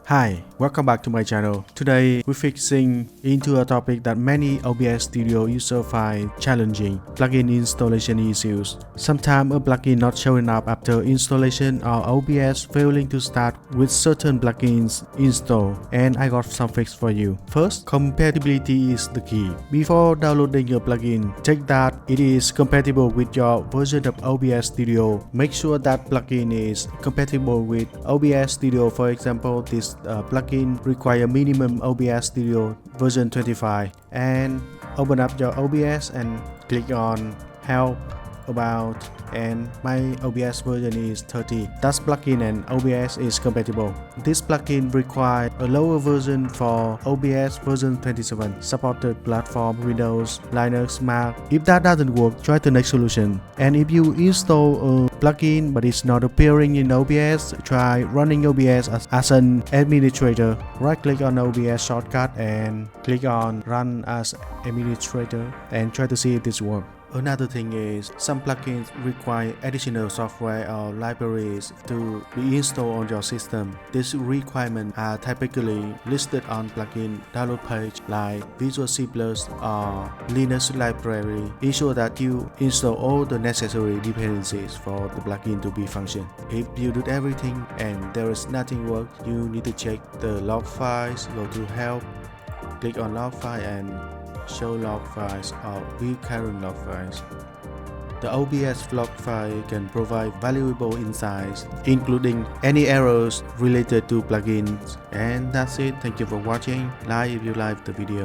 Hi, welcome back to my channel. Today we're fixing into a topic that many OBS Studio users find challenging: plugin installation issues. Sometimes a plugin not showing up after installation or OBS failing to start with certain plugins installed, and I got some fix for you. First, compatibility is the key. Before downloading your plugin, check that it is compatible with your version of OBS Studio. Make sure that plugin is compatible with OBS Studio. For example, this plugin require minimum OBS Studio version 25, and open up your OBS and click on Help, About, and my OBS version is 30. That plugin and OBS is compatible. This plugin requires a lower version for OBS version 27, supported platform Windows, Linux, Mac. If that doesn't work, try the next solution. And if you install a plugin but it's not appearing in OBS, try running OBS as an administrator. Right click on OBS shortcut and click on Run as Administrator and try to see if this works. Another thing is, some plugins require additional software or libraries to be installed on your system. These requirements are typically listed on plugin download page like Visual C++ or Linux library. Ensure that you install all the necessary dependencies for the plugin to be function. If you do everything and there is nothing work, you need to check the log files. Go to Help, click on Log File and Show log files or View current log files. The OBS log file can provide valuable insights, including any errors related to plugins. And that's it. Thank you for watching. Like if you like the video.